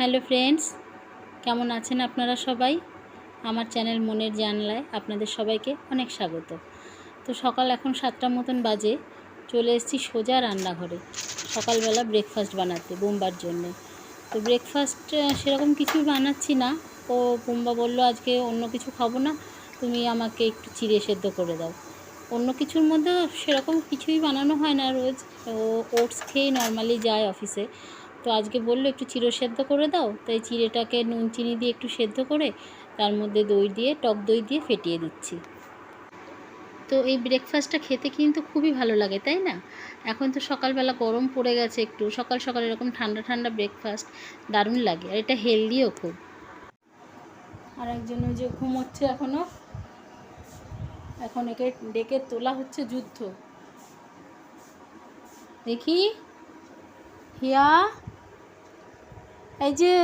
Hello friends, কেমন আছেন আপনারা সবাই? আমার চ্যানেল মনের জানলায় আপনাদের সবাইকে অনেক স্বাগত। তো সকাল এখন 7টার মতন বাজে, চলে এসেছি সোজা রান্নাঘরে সকালবেলা ব্রেকফাস্ট বানাতে বোম্বার জন্য। তো ব্রেকফাস্ট সেরকম কিছুই বানাচ্ছি না। ও বোম্বা বলল আজকে অন্য কিছু খাবো না, তুমি আমাকে একটু চিড়ে সেদ্ধ করে দাও। অন্য কিছুর মধ্যে সেরকম কিছুই বানানো হয় না রোজ। ও ওটস খেয়েই নর্মালি যায় অফিসে। তো আজকে বললো একটু চিড়ে সেদ্ধ করে দাও, তাই চিড়েটাকে নুন চিনি দিয়ে একটু সেদ্ধ করে তার মধ্যে দই দিয়ে, টক দই দিয়ে ফেটিয়ে দিচ্ছি। তো এই ব্রেকফাস্টটা খেতে কিন্তু খুবই ভালো লাগে, তাই না? এখন তো সকালবেলা গরম পড়ে গেছে, একটু সকাল সকাল এরকম ঠান্ডা ঠান্ডা ব্রেকফাস্ট দারুণ লাগে, আর এটা হেলদিও খুব। আর একজন ওই যে ঘুমোচ্ছে এখনও, এখন একে ডেকে তোলা হচ্ছে যুদ্ধ। দেখি, হিয়া, এই যে,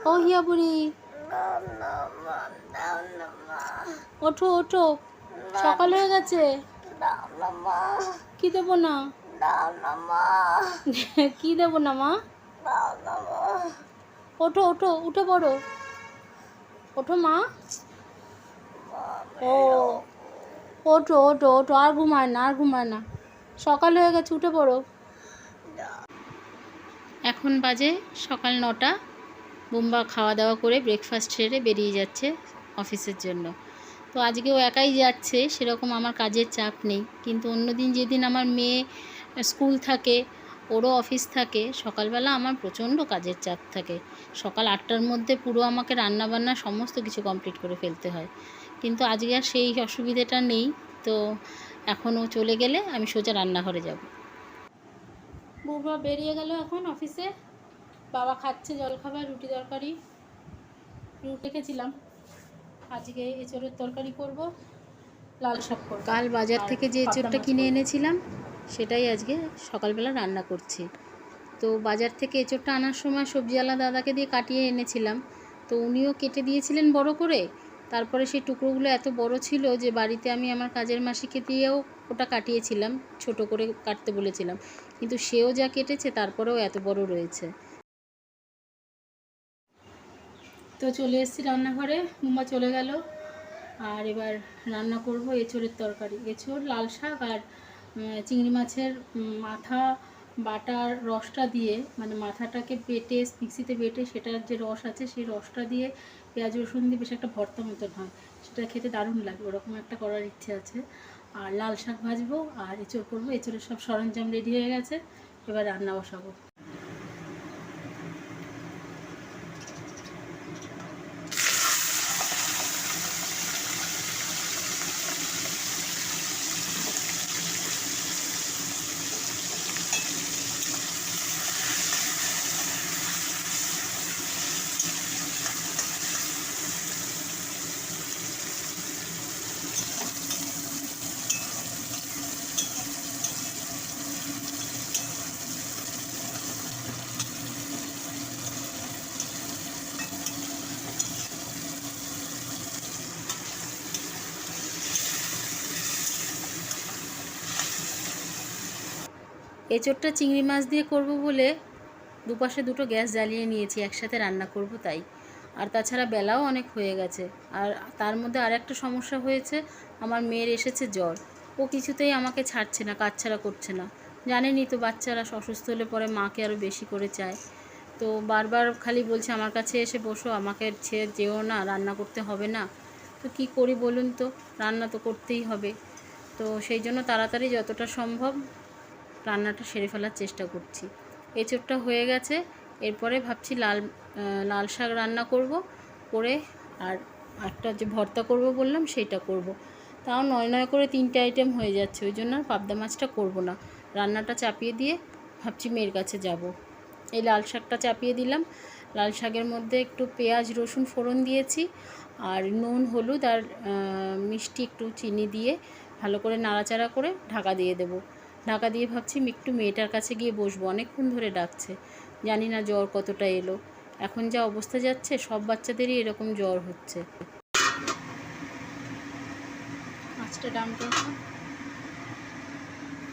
ও হিয়া বুড়ি, ওঠো ওঠো, সকাল হয়ে গেছে। কি দেবো না? কি দেবো না মা? ওঠো ওঠো, উঠে পড়ো, ওঠো মা। ও, ওঠো ওঠো ওঠো, আর ঘুমায় না, আর ঘুমায় না, সকাল হয়ে গেছে, উঠে পড়ো। এখন বাজে সকাল 9টা। বোম্বা খাওয়া দাওয়া করে ব্রেকফাস্ট সেরে বেরিয়ে যাচ্ছে অফিসের জন্য। তো আজকেও একাই যাচ্ছে, সেরকম আমার কাজের চাপ নেই। কিন্তু অন্যদিন যেদিন আমার মেয়ে স্কুল থাকে, ওরও অফিস থাকে, সকালবেলা আমার প্রচণ্ড কাজের চাপ থাকে। সকাল 8টার মধ্যে পুরো আমাকে রান্নাবান্না সমস্ত কিছু কমপ্লিট করে ফেলতে হয়। কিন্তু আজকে আর সেই অসুবিধাটা নেই। তো এখনও চলে গেলে আমি সোজা রান্নাঘরে যাব। বউরা বেরিয়ে গেল এখন অফিসে। বাবা খাচ্ছে জলখাবার, রুটি তরকারি। রুটি রেখেছিলাম, আজকে এঁচোড়ের তরকারি করব, লাল শাক করব। কাল বাজার থেকে যে এঁচোড়টা কিনে এনেছিলাম সেটাই আজকে সকালবেলা রান্না করছি। তো বাজার থেকে এঁচোড়টা আনার সময় সবজিওয়ালা দাদাকে দিয়ে কাটিয়ে এনেছিলাম। তো উনিও কেটে দিয়েছিলেন বড় করে। তারপরে সেই টুকরোগুলো এত বড় ছিল যে বাড়িতে আমি আমার কাজের মাসিকে দিয়েও ওটা কাটিয়েছিলাম, ছোট করে কাটতে বলেছিলাম, কিন্তু সেও যা কেটেছে তারপরেও এত বড় রয়েছে। তো চলে এসেছি রান্নাঘরে, মুম্বা চলে গেল। আর এবার রান্না করব এঁচোড়ের তরকারি। এঁচোড়, লাল শাক আর চিংড়ি মাছের মাথা বাটার রসটা দিয়ে, মানে মাথাটাকে বেটে মিক্সিতে বেটে সেটার যে রস আছে সেই রসটা দিয়ে পেঁয়াজ রসুন দিয়ে বেশ একটা ভর্তা মতন হয়, সেটা খেতে দারুণ লাগে। ওরকম একটা করার ইচ্ছে আছে। আর লাল শাক ভাজবো আর এঁচোড় করবো। এঁচোড়ের সব সরঞ্জাম রেডি হয়ে গেছে, এবার রান্না বসাবো। এঁচোড়টা চিংড়ি মাছ দিয়ে করব বলে দুপাশে দুটো গ্যাস জ্বালিয়ে নিয়েছি, একসাথে রান্না করব তাই। আর তাছাড়া বেলাও অনেক হয়ে গেছে। আর তার মধ্যে আর একটা সমস্যা হয়েছে, আমার মেয়ের এসেছে জ্বর। ও কিছুতেই আমাকে ছাড়ছে না, কাজ ছাড়া করছে না। জানেনই তো বাচ্চারা অসুস্থ হলে পরে মাকে আরও বেশি করে চায়। তো বারবার খালি বলছে আমার কাছে এসে বসো, আমাকে ছেড়ে যেও না, রান্না করতে হবে না। তো কি করি বলুন তো, রান্না তো করতেই হবে। তো সেই জন্য তাড়াতাড়ি যতটা সম্ভব রান্নাটা সেরে ফেলার চেষ্টা করছি। এঁচোড়টা হয়ে গেছে, এরপরে ভাবছি লাল শাক রান্না করব, করে আর একটা যে ভর্তা করব বললাম সেইটা করব। তাও নয় নয় করে 3টে আইটেম হয়ে যাচ্ছে, ওই জন্য আর পাবদা মাছটা করব না। রান্নাটা চাপিয়ে দিয়ে ভাবছি মেয়ের কাছে যাব। এই লাল শাকটা চাপিয়ে দিলাম। লাল শাকের মধ্যে একটু পেঁয়াজ রসুন ফোড়ন দিয়েছি, আর নুন হলুদ আর মিষ্টি একটু চিনি দিয়ে ভালো করে নাড়াচাড়া করে ঢাকা দিয়ে দেবো। ঢাকা দিয়ে ভাবছি একটু মেয়েটার কাছে গিয়ে বসবো, অনেকক্ষণ ধরে ডাকছে। জানি না জ্বর কতটা এলো, এখন যা অবস্থা যাচ্ছে সব বাচ্চাদেরই এরকম জ্বর হচ্ছে। আজটা ডামটা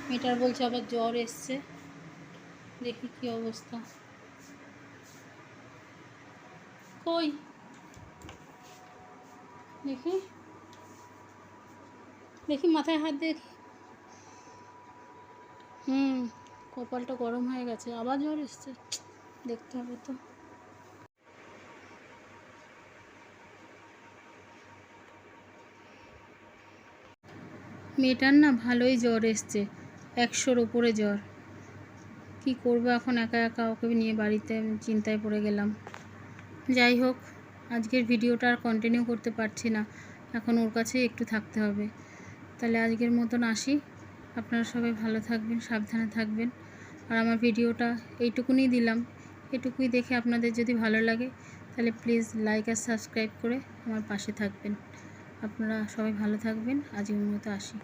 মেয়েটার বলছে আবার জ্বর এসছে, দেখি কি অবস্থা। কই দেখি দেখি মাথায় হাত দেখি। কপালটা গরম হয়ে গেছে, আবার জ্বর এসছে, দেখতে হবে তো। মেয়েটার না ভালোই জ্বর এসছে, 100-র ওপরে জ্বর। কি করবো এখন একা একা ওকে নিয়ে বাড়িতে, চিন্তায় পড়ে গেলাম। যাই হোক, আজকের ভিডিওটা আর কন্টিনিউ করতে পারছি না, এখন ওর কাছেই একটু থাকতে হবে। তাহলে আজকের মতন আসি। আপনারা সবাই ভালো থাকবেন, সাবধানে থাকবেন। আর আমার ভিডিওটা এইটুকুনি দিলাম, এটুকুই দেখে আপনাদের যদি ভালো লাগে তাহলে প্লিজ লাইক আর সাবস্ক্রাইব করে আমার পাশে থাকবেন। আপনারা সবাই ভালো থাকবেন, আজকের মতো আসি।